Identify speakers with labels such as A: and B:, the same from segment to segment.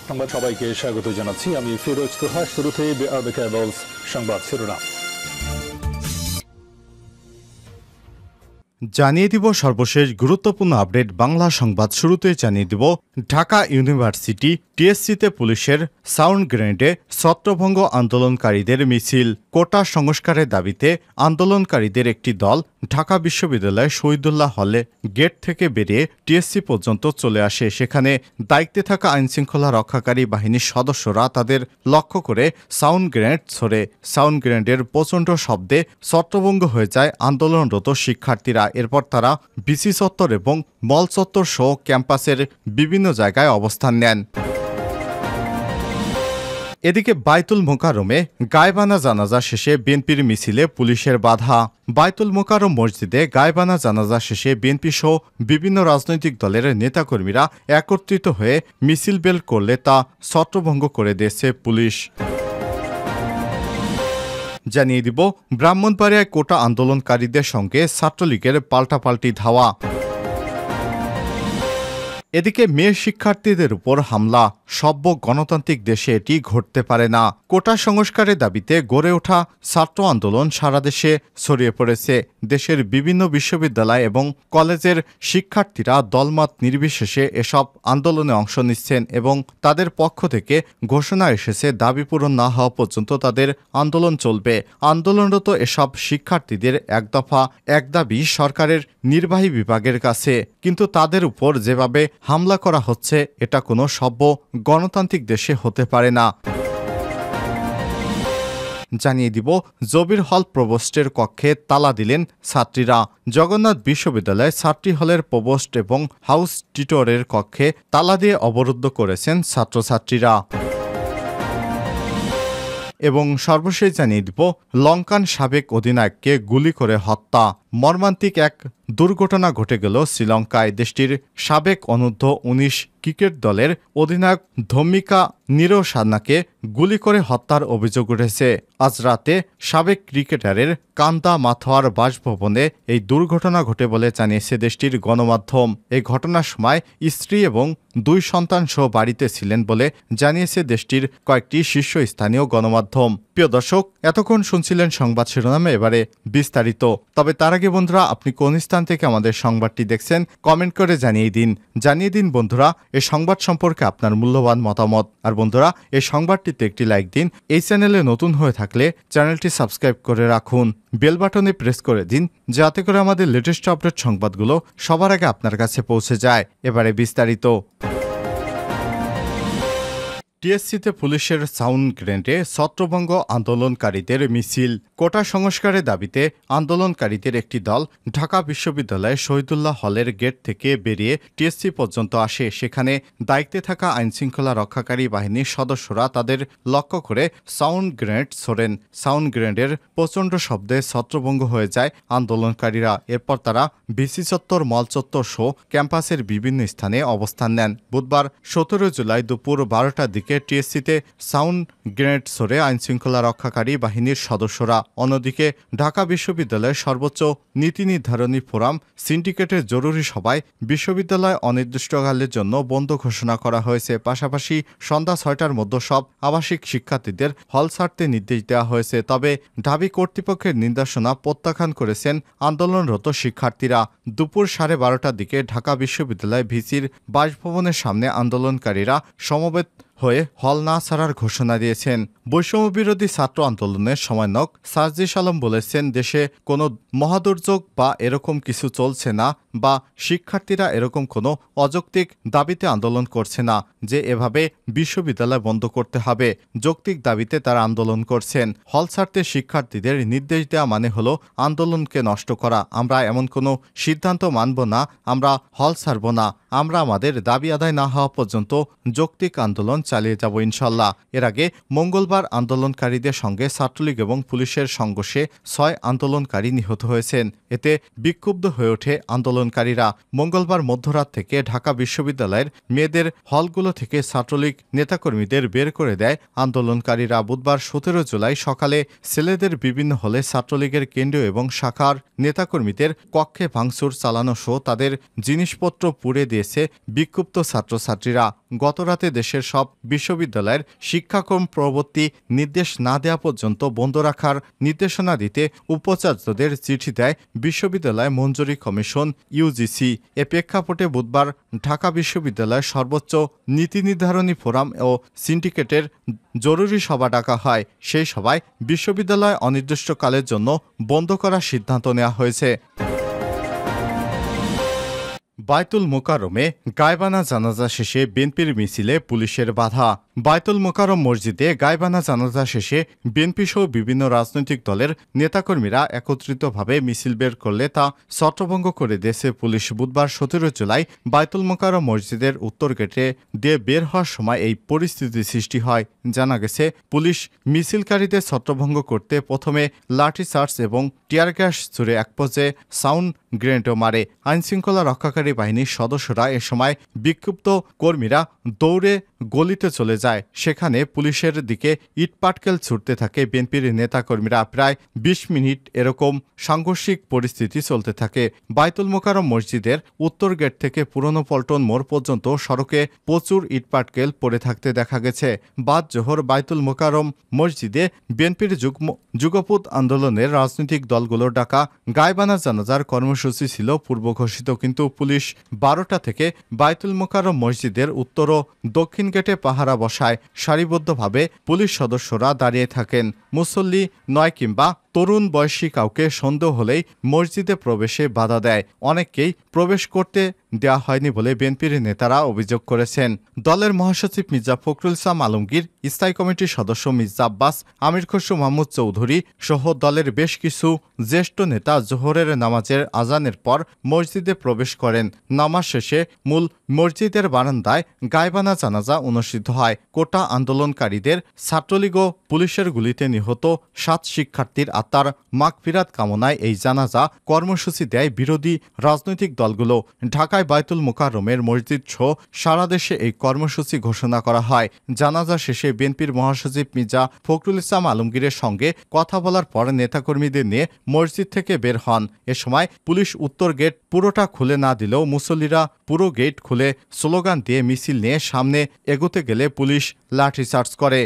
A: সংবাদ সবাইকে স্বাগত জানাচ্ছি। আমি ফিরোজ তোহা। শুরুতে সংবাদ শিরোনাম
B: জানিয়ে দিব সর্বশেষ গুরুত্বপূর্ণ আপডেট বাংলা সংবাদ। শুরুতে জানিয়ে দিব ঢাকা ইউনিভার্সিটি টিএসসিতে পুলিশের সাউন্ড গ্রেনেডে ছত্রভঙ্গ আন্দোলনকারীদের মিছিল। কোটা সংস্কারের দাবিতে আন্দোলনকারীদের একটি দল ঢাকা বিশ্ববিদ্যালয় শহীদুল্লাহ হলে গেট থেকে বেরিয়ে টিএসসি পর্যন্ত চলে আসে। সেখানে দায়িত্বে থাকা আইনশৃঙ্খলা রক্ষাকারী বাহিনীর সদস্যরা তাদের লক্ষ্য করে সাউন্ড গ্রেনেড ছোড়ে। সাউন্ড গ্রেনেডের প্রচণ্ড শব্দে ছত্রভঙ্গ হয়ে যায় আন্দোলনরত শিক্ষার্থীরা। এরপর তারা বিসি চত্বর এবং মল চত্বর সহ ক্যাম্পাসের বিভিন্ন জায়গায় অবস্থান নেন। এদিকে বায়তুল মোকাররমে গায়েবানা জানাজা শেষে বিএনপির মিছিলে পুলিশের বাধা। বায়তুল মোকাররম মসজিদে গায়েবানা জানাজা শেষে বিএনপি সহ বিভিন্ন রাজনৈতিক দলের নেতাকর্মীরা একত্রিত হয়ে মিছিল বের করলে তা ছত্রভঙ্গ করে দিয়েছে পুলিশ। জানিয়ে দিব ব্রাহ্মণবাড়িয়ায় কোটা আন্দোলনকারীদের সঙ্গে ছাত্রলীগের পাল্টাপাল্টি ধাওয়া। এদিকে মেয়ে শিক্ষার্থীদের উপর হামলা, সভ্য গণতান্ত্রিক দেশে এটি ঘটতে পারে না। কোটা সংস্কারের দাবিতে গড়ে ওঠা ছাত্র আন্দোলন সারা দেশে ছড়িয়ে পড়েছে। দেশের বিভিন্ন বিশ্ববিদ্যালয় এবং কলেজের শিক্ষার্থীরা দলমত নির্বিশেষে এসব আন্দোলনে অংশ নিচ্ছেন এবং তাদের পক্ষ থেকে ঘোষণা এসেছে দাবি পূরণ না হওয়া পর্যন্ত তাদের আন্দোলন চলবে। আন্দোলনরত এসব শিক্ষার্থীদের এক দফা এক দাবি সরকারের নির্বাহী বিভাগের কাছে, কিন্তু তাদের উপর যেভাবে হামলা করা হচ্ছে এটা কোনো সভ্য গণতান্ত্রিক দেশে হতে পারে না। জানিয়ে দিব জবির হল প্রভোস্টের কক্ষে তালা দিলেন ছাত্রীরা। জগন্নাথ বিশ্ববিদ্যালয় ছাত্রী হলের প্রভোস্ট এবং হাউস টিটরের কক্ষে তালা দিয়ে অবরুদ্ধ করেছেন ছাত্রছাত্রীরা। এবং সর্বশেষ জানিয়ে দিব লঙ্কান সাবেক অধিনায়ককে গুলি করে হত্যা। মর্মান্তিক এক দুর্ঘটনা ঘটে গেল শ্রীলঙ্কায়। দেশটির সাবেক অনূর্ধ্ব-19 ক্রিকেট দলের অধিনায়ক ধম্মিকা নিরোশানাকে গুলি করে হত্যার অভিযোগ উঠেছে। আজ রাতে সাবেক ক্রিকেটারের কান্দা মাথোয়ার বাসভবনে এই দুর্ঘটনা ঘটে বলে জানিয়েছে দেশটির গণমাধ্যম। এই ঘটনার সময় স্ত্রী এবং 2 সন্তান সহ বাড়িতে ছিলেন বলে জানিয়েছে দেশটির কয়েকটি শীর্ষস্থানীয় গণমাধ্যম। প্রিয় দর্শক, এতক্ষণ শুনছিলেন সংবাদ শিরোনামে, এবারে বিস্তারিত। তবে তার আগে বন্ধুরা, আপনি কোন স্থান থেকে আমাদের সংবাদটি দেখছেন কমেন্ট করে জানিয়ে দিন বন্ধুরা এই সংবাদ সম্পর্কে আপনার মূল্যবান মতামত। আর বন্ধুরা, এই সংবাদটিতে একটি লাইক দিন। এই চ্যানেলে নতুন হয়ে থাকলে চ্যানেলটি সাবস্ক্রাইব করে রাখুন, বেল বাটনে প্রেস করে দিন যাতে করে আমাদের লেটেস্ট আপডেট সংবাদগুলো সবার আগে আপনার কাছে পৌঁছে যায়। এবারে বিস্তারিত। টিএসসিতে পুলিশের সাউন্ড গ্রেনেডে ছত্রভঙ্গ আন্দোলনকারীদের মিছিল। কোটা সংস্কারের দাবিতে আন্দোলনকারীদের একটি দল ঢাকা বিশ্ববিদ্যালয় শহীদুল্লাহ হলের গেট থেকে বেরিয়ে টিএসসি পর্যন্ত আসে। সেখানে দায়িত্বে থাকা আইনশৃঙ্খলা রক্ষাকারী বাহিনীর সদস্যরা তাদের লক্ষ্য করে সাউন্ড গ্রেনেড ছোড়েন। সাউন্ড গ্রেনেডের প্রচণ্ড শব্দে ছত্রভঙ্গ হয়ে যায় আন্দোলনকারীরা। এরপর তারা বিসি চত্বর, মল চত্বর সহ ক্যাম্পাসের বিভিন্ন স্থানে অবস্থান নেন। বুধবার 17 জুলাই দুপুর 12টার দিকে টিএসসিতে সাউন্ড গ্রেনেড ছড়ে আইনশৃঙ্খলা রক্ষাকারী বাহিনীর সদস্যরা। অন্যদিকে ঢাকা বিশ্ববিদ্যালয়ের সর্বোচ্চ নীতি নির্ধারণী ফোরাম সিন্ডিকেটের জরুরি সভায় বিশ্ববিদ্যালয় অনির্দিষ্টকালের জন্য বন্ধ ঘোষণা করা হয়েছে। পাশাপাশি সন্ধ্যা 6টার মধ্যে সব আবাসিক শিক্ষার্থীদের হল ছাড়তে নির্দেশ দেওয়া হয়েছে। তবে ঢাবি কর্তৃপক্ষের নির্দেশনা প্রত্যাখ্যান করেছেন আন্দোলনরত শিক্ষার্থীরা। দুপুর 12:30টার দিকে ঢাকা বিশ্ববিদ্যালয় ভিসির বাসভবনের সামনে আন্দোলনকারীরা সমবেত হয়ে হল না ছাড়ার ঘোষণা দিয়েছেন। বৈষম্যবিরোধী ছাত্র আন্দোলনের সমন্বয়ক সার্জিস আলম বলেছেন, দেশে কোনো মহাদুর্যোগ বা এরকম কিছু চলছে না, বা শিক্ষার্থীরা এরকম কোনো অযৌক্তিক দাবিতে আন্দোলন করছে না যে এভাবে বিশ্ববিদ্যালয় বন্ধ করতে হবে। যৌক্তিক দাবিতে তারা আন্দোলন করছেন। হল ছাড়তে শিক্ষার্থীদের নির্দেশ দেওয়া মানে হলো আন্দোলনকে নষ্ট করা। আমরা এমন কোনো সিদ্ধান্ত মানব না, আমরা হল ছাড়ব না। আমরা আমাদের দাবি আদায় না হওয়া পর্যন্ত যৌক্তিক আন্দোলন চালিয়ে যাব ইনশাল্লাহ। এর আগে মঙ্গলবার আন্দোলনকারীদের সঙ্গে ছাত্রলীগ এবং পুলিশের সংঘর্ষে 6 আন্দোলনকারী নিহত হয়েছেন। এতে বিক্ষুব্ধ হয়ে ওঠে আন্দোলনকারীরা। মঙ্গলবার মধ্যরাত থেকে ঢাকা বিশ্ববিদ্যালয়ের মেয়েদের হলগুলো থেকে ছাত্রলীগ নেতাকর্মীদের বের করে দেয় আন্দোলনকারীরা। বুধবার 17 জুলাই সকালে ছেলেদের বিভিন্ন হলে ছাত্রলীগের কেন্দ্রীয় এবং শাখার নেতাকর্মীদের কক্ষে ভাঙচুর চালানো সহ তাদের জিনিসপত্র পুড়ে দিয়ে দিয়েছে বিক্ষুব্ধ ছাত্রছাত্রীরা। গতরাতে দেশের সব বিশ্ববিদ্যালয়ের শিক্ষাক্রম পরবর্তী নির্দেশ না দেওয়া পর্যন্ত বন্ধ রাখার নির্দেশনা দিতে উপাচার্যদের চিঠি দেয় বিশ্ববিদ্যালয় মঞ্জুরি কমিশন ইউজিসি। এ প্রেক্ষাপটে বুধবার ঢাকা বিশ্ববিদ্যালয়ের সর্বোচ্চ নীতি নির্ধারণী ফোরাম ও সিন্ডিকেটের জরুরি সভা ডাকা হয়। সেই সভায় বিশ্ববিদ্যালয় অনির্দিষ্টকালের জন্য বন্ধ করার সিদ্ধান্ত নেওয়া হয়েছে। বায়তুল মোকাররমে গায়বানা জানাজা শেষে বিএনপির মিছিলে পুলিশের বাধা। বায়তুল মোকাররম মসজিদে গায়বানা জানাজা শেষে বিএনপিসহ বিভিন্ন রাজনৈতিক দলের নেতাকর্মীরা একত্রিতভাবে মিছিল বের করলে তা ছত্রভঙ্গ করে দিয়েছে পুলিশ। বুধবার 17 জুলাই বায়তুল মোকাররম মসজিদের উত্তর গেটে দিয়ে বের হওয়ার সময় এই পরিস্থিতি সৃষ্টি হয়। জানা গেছে, পুলিশ মিছিলকারীদের ছত্রভঙ্গ করতে প্রথমে লাঠিচার্জ এবং টিয়ার গ্যাস ছুড়ে এক পর্যায়ে সাউন্ড গ্রেনেডও মারে। আইনশৃঙ্খলা রক্ষাকারী বাহিনীর সদস্যরা এ সময় বিক্ষুব্ধ কর্মীরা দৌড়ে গলিতে চলে যায়। সেখানে পুলিশের দিকে ইটপাটকেল ছুটতে থাকে বিএনপির নেতাকর্মীরা। প্রায় 20 মিনিট এরকম সাংঘর্ষিক পরিস্থিতি চলতে থাকে। বায়তুল মোকাররম মসজিদের উত্তর গেট থেকে পুরনো পল্টন মোড় পর্যন্ত সড়কে প্রচুর ইটপাটকেল পড়ে থাকতে দেখা গেছে। বাদ জোহর বায়তুল মোকাররম মসজিদে বিএনপির যুগপৎ আন্দোলনের রাজনৈতিক দলগুলোর ডাকা গায়বানা জানাজার কর্মসূচি ছিল পূর্ব ঘোষিত, কিন্তু পুলিশ 12টা থেকে বায়তুল মোকাররম মসজিদের উত্তর ও দক্ষিণ গেটে পাহারা বসায়। সারিবদ্ধভাবে পুলিশ সদস্যরা দাঁড়িয়ে থাকেন। মুসল্লি নয় কিংবা তরুণ বয়সী কাউকে সন্দেহ হলেই মসজিদে প্রবেশে বাধা দেয়। অনেককেই প্রবেশ করতে দেওয়া হয়নি বলে বিএনপির নেতারা অভিযোগ করেছেন। দলের মহাসচিব মির্জা ফখরুল ইসলাম আলমগীর, স্থায়ী কমিটির সদস্য মির্জা আব্বাস, আমির খসরু মাহমুদ চৌধুরী সহ দলের বেশ কিছু জ্যেষ্ঠ নেতা জোহরের নামাজের আজানের পর মসজিদে প্রবেশ করেন। নামাজ শেষে মূল মসজিদের বারান্দায় গায়বানা জানাজা অনুষ্ঠিত হয়। কোটা আন্দোলনকারীদের ছাত্রলীগ ও পুলিশের গুলিতে নিহত 7 শিক্ষার্থীর আত্মার মাগফিরাত কামনায় এই জানাজা কর্মসূচি দেয় বিরোধী রাজনৈতিক দলগুলো। ঢাকায় বায়তুল মোকাররমের মসজিদ সহ সারা দেশে এই কর্মসূচি ঘোষণা করা হয়। জানাজা শেষে বিএনপির মহাসচিব মির্জা ফখরুল ইসলাম আলমগীরের সঙ্গে কথা বলার পর নেতাকর্মীদের নিয়ে মসজিদ থেকে বের হন। এ সময় পুলিশ উত্তর গেট পুরোটা খুলে না দিলেও মুসল্লিরা পুরো গেট খুলে স্লোগান দিয়ে মিছিল নিয়ে সামনে এগোতে গেলে পুলিশ লাঠিচার্জ করে।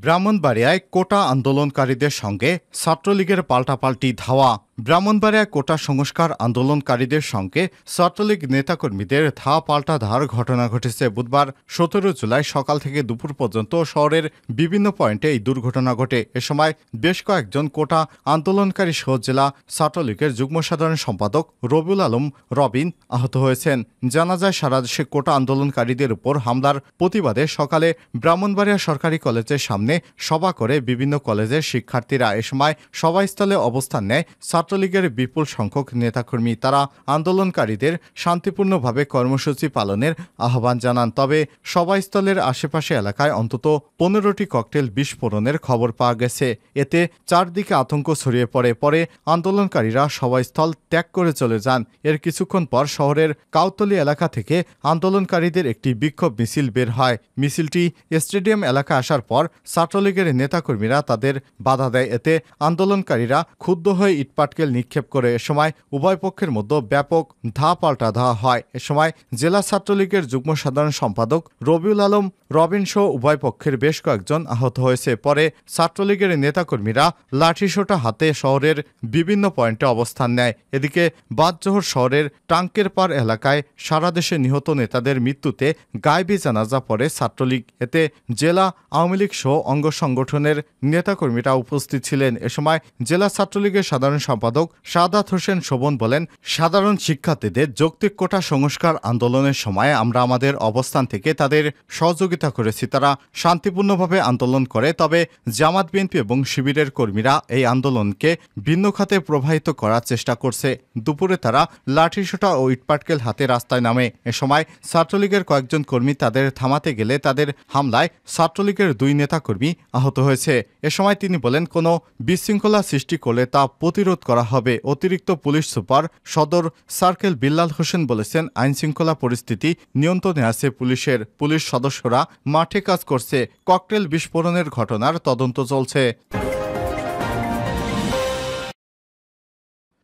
B: ব্রাহ্মণবাড়িয়ায় কোটা আন্দোলনকারীদের সঙ্গে ছাত্রলীগের পাল্টাপাল্টি ধাওয়া। ব্রাহ্মণবাড়িয়ায় কোটা সংস্কার আন্দোলনকারীদের সঙ্গে ছাত্রলীগ নেতাকর্মীদের ধাওয়া পাল্টা ধাওয়ার ঘটনা ঘটেছে। বুধবার 17 জুলাই সকাল থেকে দুপুর পর্যন্ত শহরের বিভিন্ন পয়েন্টে এই দুর্ঘটনা ঘটে। এ সময় বেশ কয়েকজন কোটা আন্দোলনকারী সহ জেলা ছাত্রলীগের যুগ্ম সাধারণ সম্পাদক রবিউল আলম রবিন আহত হয়েছেন। জানা যায়, সারা দেশে কোটা আন্দোলনকারীদের উপর হামলার প্রতিবাদে সকালে ব্রাহ্মণবাড়িয়া সরকারি কলেজের সামনে সভা করে বিভিন্ন কলেজের শিক্ষার্থীরা। এ সময় সভাস্থলে অবস্থান নেয় ছাত্রলীগের বিপুল সংখ্যক নেতাকর্মী। তারা আন্দোলনকারীদের শান্তিপূর্ণভাবে কর্মসূচি পালনের আহ্বান জানান। তবে সভাস্থলের আশেপাশে এলাকায় অন্তত 15টি ককটেল বিস্ফোরণের খবর পাওয়া গেছে। এতে চারদিকে আতঙ্ক ছড়িয়ে পড়ে। পরে আন্দোলনকারীরা সভাস্থল ত্যাগ করে চলে যান। এর কিছুক্ষণ পর শহরের কাউতলী এলাকা থেকে আন্দোলনকারীদের একটি বিক্ষোভ মিছিল বের হয়। মিছিলটি স্টেডিয়াম এলাকা আসার পর ছাত্রলীগের নেতাকর্মীরা তাদের বাধা দেয়। এতে আন্দোলনকারীরা ক্ষুব্ধ হয়ে ইটপাটকেল নিক্ষেপ করে। এ সময় উভয় পক্ষের মধ্যে ব্যাপক ধাওয়া পাল্টা ধাওয়া হয়। এ সময় জেলা ছাত্রলীগের যুগ্ম সাধারণ সম্পাদক রবিউল আলম রবিন সহ উভয় পক্ষের বেশ কয়েকজন আহত হয়েছে। পরে ছাত্রলীগের নেতাকর্মীরা লাঠিসোঁটা হাতে শহরের বিভিন্ন পয়েন্টে অবস্থান নেয়। এদিকে বাদজোহর শহরের টাঙ্কের পার এলাকায় সারা দেশে নিহত নেতাদের মৃত্যুতে গায়েবী জানাজা পড়ে ছাত্রলীগ। এতে জেলা আওয়ামী লীগ সহ অঙ্গ সংগঠনের নেতাকর্মীরা উপস্থিত ছিলেন। এ সময় জেলা ছাত্রলীগের সাধারণ সম্পাদক সাদাত হোসেন শোভন বলেন, সাধারণ শিক্ষার্থীদের যৌক্তিক কোটা সংস্কার আন্দোলনের সময় আমরা আমাদের অবস্থান থেকে তাদের সহযোগিতা করেছি। তারা শান্তিপূর্ণভাবে আন্দোলন করে। তবে জামাত, বিএনপি এবং শিবিরের কর্মীরা এই আন্দোলনকে ভিন্ন খাতে প্রবাহিত করার চেষ্টা করছে। দুপুরে তারা লাঠিসোঁটা ও ইটপাটকেল হাতে রাস্তায় নামে। এ সময় ছাত্রলীগের কয়েকজন কর্মী তাদের থামাতে গেলে তাদের হামলায় ছাত্রলীগের 2 নেতাকর্মী আহত হয়েছে। এ সময় তিনি বলেন, কোনো বিশৃঙ্খলা সৃষ্টি করলে তা প্রতিরোধ করা হবে। অতিরিক্ত পুলিশ সুপার সদর সার্কেল বিল্লাল হোসেন বলেছেন, আইনশৃঙ্খলা পরিস্থিতি নিয়ন্ত্রণে আছে পুলিশের। পুলিশ সদস্যরা মাঠে কাজ করছে। ককটেল বিস্ফোরণের ঘটনার তদন্ত চলছে।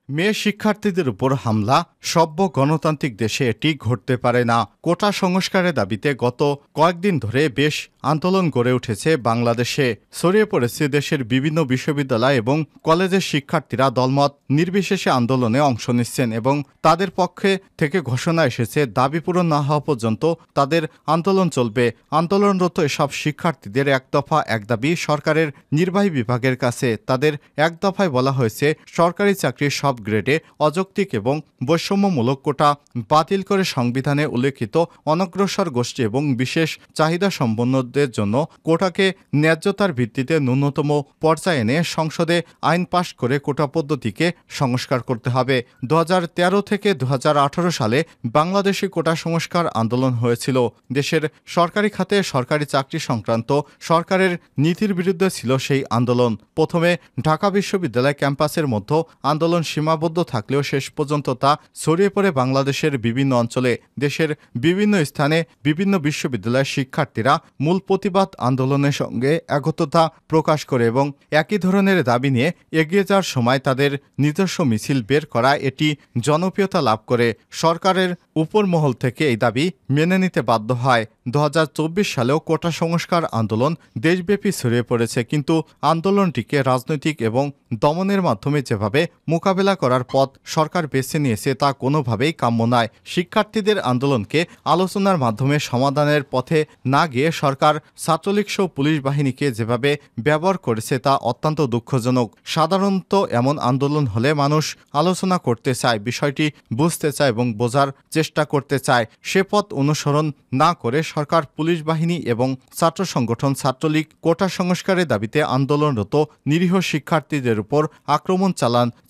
B: মেয়ে শিক্ষার্থীদের উপর হামলা সভ্য গণতান্ত্রিক দেশে এটি ঘটতে পারে না। কোটা সংস্কারের দাবিতে গত কয়েকদিন ধরে বেশ আন্দোলন গড়ে উঠেছে বাংলাদেশে। ছড়িয়ে পড়েছে দেশের বিভিন্ন বিশ্ববিদ্যালয় এবং কলেজের শিক্ষার্থীরা দলমত নির্বিশেষে আন্দোলনে অংশ নিচ্ছেন এবং তাদের পক্ষে থেকে ঘোষণা এসেছে দাবি পূরণ না হওয়া পর্যন্ত তাদের আন্দোলন চলবে। আন্দোলনরত এসব শিক্ষার্থীদের এক দফা এক দাবি সরকারের নির্বাহী বিভাগের কাছে। তাদের এক দফায় বলা হয়েছে সরকারি চাকরির সব গ্রেডে অযৌক্তিক এবং বৈষম্যমূলক কোটা বাতিল করে সংবিধানে উল্লেখিত অনগ্রসর গোষ্ঠী এবং বিশেষ চাহিদা সম্পন্নদের জন্য কোটাকে ন্যায্যতার ভিত্তিতে ন্যূনতম পর্যায়ে এনে সংসদে আইন পাশ করে কোটা পদ্ধতিকে সংস্কার করতে হবে। 2013 থেকে 2018 সালে বাংলাদেশে কোটা সংস্কার আন্দোলন হয়েছিল। দেশের সরকারি খাতে সরকারি চাকরি সংক্রান্ত সরকারের নীতির বিরুদ্ধে ছিল সেই আন্দোলন। প্রথমে ঢাকা বিশ্ববিদ্যালয় ক্যাম্পাসের মধ্যে আন্দোলন সীমাবদ্ধ থাকলেও শেষ পর্যন্ত তা ছড়িয়ে পড়ে বাংলাদেশের বিভিন্ন অঞ্চলে। দেশের বিভিন্ন স্থানে বিভিন্ন বিশ্ববিদ্যালয়ের শিক্ষার্থীরা মূল প্রতিবাদ আন্দোলনের সঙ্গে একত্রতা প্রকাশ করে এবং একই ধরনের দাবি নিয়ে এগিয়ে যাওয়ার সময় তাদের নিজস্ব মিছিল বের করা এটি জনপ্রিয়তা লাভ করে। সরকারের উপর মহল থেকে এই দাবি মেনে নিতে বাধ্য হয়। 2024 সালেও কোটা সংস্কার আন্দোলন দেশব্যাপী ছড়িয়ে পড়েছে, কিন্তু আন্দোলনটিকে রাজনৈতিক এবং দমনের মাধ্যমে যেভাবে মোকাবেলা করার পথ সরকার বেছে নিয়েছে তা কোনোভাবেই কাম্য নয়। শিক্ষার্থীদের আন্দোলনকে আলোচনার মাধ্যমে সমাধানের পথে না গিয়ে সরকার ছাত্রলীগ সহ পুলিশ বাহিনীকে যেভাবে ব্যবহার করেছে তা অত্যন্ত দুঃখজনক। সাধারণত এমন আন্দোলন হলে মানুষ আলোচনা করতে চায়, বিষয়টি বুঝতে চায় এবং বোঝার চেষ্টা করতে চায়। সে পথ অনুসরণ না করে সরকার পুলিশ বাহিনী এবং ছাত্র সংগঠন ছাত্রলীগ কোটা সংস্কারের দাবিতে আন্দোলনরত নিরীহ শিক্ষার্থীদের উপর আক্রমণ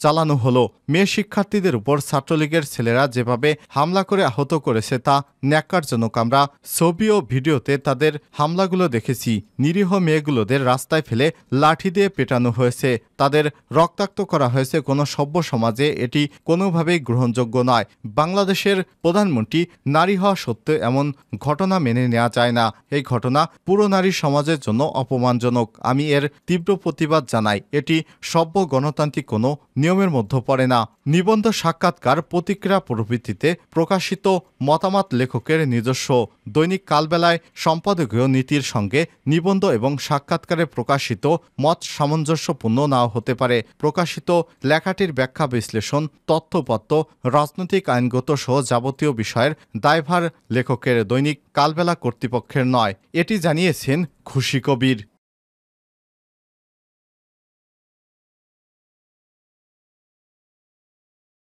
B: চালানো হলো। মেয়ে শিক্ষার্থীদের উপর ছাত্রলীগের ছেলেরা যেভাবে হামলা করে আহত করেছে তা ন্যাক্কারজনক। আমরা ছবি ও ভিডিওতে তাদের হামলাগুলো দেখেছি। নিরীহ মেয়েগুলোদের রাস্তায় ফেলে লাঠি দিয়ে পেটানো হয়েছে, তাদের রক্তাক্ত করা হয়েছে। কোনো সভ্য সমাজে এটি কোনোভাবেই গ্রহণযোগ্য নয়। বাংলাদেশের প্রধানমন্ত্রী নারী হওয়া সত্ত্বেও এমন ঘটনা মেনে নেওয়া যায় না। এই ঘটনা পুরো নারী সমাজের জন্য অপমানজনক। আমি এর তীব্র প্রতিবাদ জানাই। এটি সভ্য গণতান্ত্রিক কোনো নিয়মের মধ্যে পড়ে না। নিবন্ধ, সাক্ষাৎকার, প্রতিক্রিয়া প্রভৃতিতে প্রকাশিত মতামত লেখকের নিজস্ব। দৈনিক কালবেলায় সম্পাদকীয় নীতির সঙ্গে নিবন্ধ এবং সাক্ষাৎকারে প্রকাশিত মত সামঞ্জস্যপূর্ণ নাও হতে পারে। প্রকাশিত লেখাটির ব্যাখ্যা, বিশ্লেষণ, তথ্যপত্র, রাজনৈতিক, আইনগত সহ যাবতীয় বিষয়ের দায়ভার লেখকের, দৈনিক কালবেলা কর্তৃপক্ষের নয়। এটি জানিয়েছেন খুশি কবির।